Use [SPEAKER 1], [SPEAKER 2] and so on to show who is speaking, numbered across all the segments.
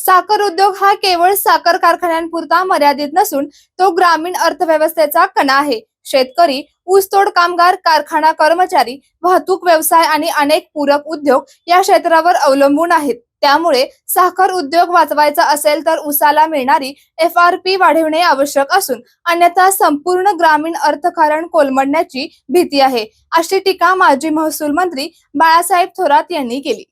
[SPEAKER 1] साखर उद्योग हा केवळ साखर कारखान्यांपुरता मर्यादित नसून तो ग्रामीण अर्थव्यवस्थेचा कणा आहे. शेतकरी, ऊसतोड कामगार, कारखाना कर्मचारी, वाहतूक व्यवसाय आणि अनेक पूरक उद्योग या क्षेत्रावर अवलंबून आहेत. त्यामुळे साखर उद्योग वाचवायचा असेल तर उसाला मिळणारी FRP वाढवणे आवश्यक असून अन्यथा संपूर्ण ग्रामीण अर्थकारण कोलमडण्याची भीती आहे, अशी टीका माजी महसूल मंत्री बाळासाहेब थोरात यांनी केली.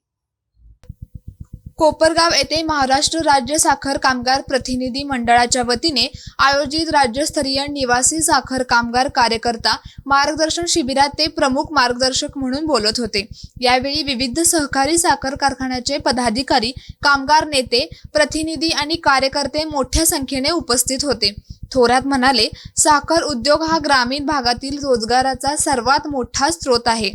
[SPEAKER 1] कोपरगाव येथे महाराष्ट्र राज्य साखर कामगार प्रतिनिधी मंडळाच्या वतीने आयोजित राज्यस्तरीय निवासी साखर कामगार कार्यकर्ता मार्गदर्शन शिबिरात ते प्रमुख मार्गदर्शक म्हणून बोलत होते. यावेळी विविध सहकारी साखर कारखान्याचे पदाधिकारी, कामगार नेते, प्रतिनिधी आणि कार्यकर्ते मोठ्या संख्येने उपस्थित होते. थोरात म्हणाले, साखर उद्योग हा ग्रामीण भागातील रोजगाराचा सर्वात मोठा स्रोत आहे.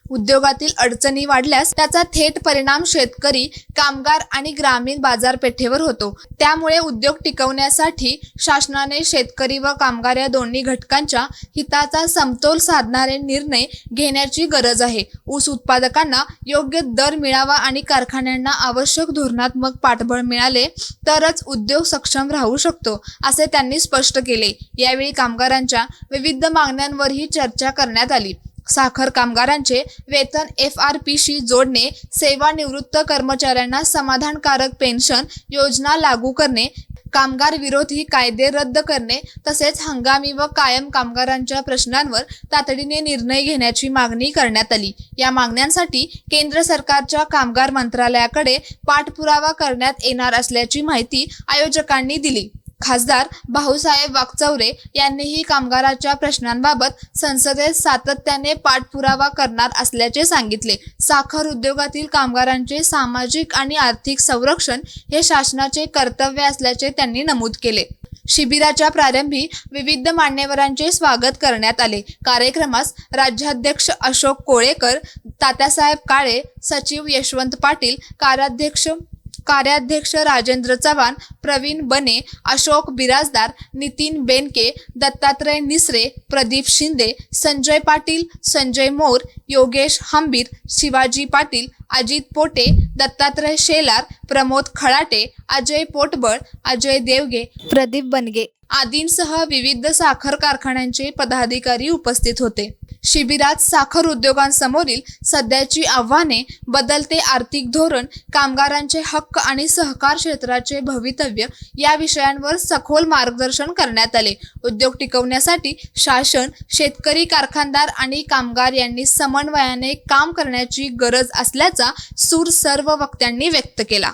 [SPEAKER 1] उद्योगातील अडचणी वाढल्यास त्याचा थेट परिणाम शेतकरी, कामगार आणि ग्रामीण बाजारपेठेवर होतो. त्यामुळे उद्योग टिकवण्यासाठी शासनाने शेतकरी व कामगार या दोन्ही घटकांच्या हिताचा समतोल साधणारे निर्णय घेण्याची गरज आहे. ऊस उत्पादकांना योग्य दर मिळावा आणि कारखान्यांना आवश्यक धोरणात्मक पाठबळ मिळाले तरच उद्योग सक्षम राहू शकतो, असे त्यांनी स्पष्ट केले. यावेळी कामगारांच्या विविध मागण्यांवरही चर्चा करण्यात आली. साखर कामगारांचे वेतन FRPशी जोडणे, सेवानिवृत्त कर्मचाऱ्यांना समाधानकारक पेन्शन योजना लागू करणे, कामगार विरोधी कायदे रद्द करणे तसेच हंगामी व कायम कामगारांच्या प्रश्नांवर तातडीने निर्णय घेण्याची मागणी करण्यात आली. या मागण्यांसाठी केंद्र सरकारच्या कामगार मंत्रालयाकडे पाठपुरावा करण्यात येणार असल्याची माहिती आयोजकांनी दिली. खासदार भाऊसाहेब वाकचौरे यांनीही कामगारांच्या प्रश्नांबाबत संसदेत सातत्याने पाठपुरावा करणार असल्याचे सांगितले. साखर उद्योगातील कामगारांचे सामाजिक आणि आर्थिक संरक्षण हे शासनाचे कर्तव्य असल्याचे त्यांनी नमूद केले. शिबिराच्या प्रारंभी विविध मान्यवरांचे स्वागत करण्यात आले. कार्यक्रमास राज्याध्यक्ष अशोक कोळेकर, तात्यासाहेब काळे, सचिव यशवंत पाटील, कार्याध्यक्ष राजेंद्र चव्हाण, प्रवीण बने, अशोक बिराजदार, नितीन बेनके, दत्तात्रय निसरे, प्रदीप शिंदे, संजय पाटील, संजय मोर, योगेश हंबीर, शिवाजी पाटील, अजित पोटे, दत्तात्रय शेलार, प्रमोद खळाटे, अजय पोटबळ, अजय देवगे, प्रदीप बनगे आदींसह विविध साखर कारखान्यांचे पदाधिकारी उपस्थित होते. शिबिरात साखर उद्योगांसमोरील सध्याची आव्हाने, बदलते आर्थिक धोरण, कामगारांचे हक्क आणि सहकार क्षेत्राचे भवितव्य या विषयांवर सखोल मार्गदर्शन करण्यात आले. उद्योग टिकवण्यासाठी शासन, शेतकरी, कारखानदार आणि कामगार यांनी समन्वयाने काम करण्याची गरज असल्याचा सूर सर्व वक्त्यांनी व्यक्त केला.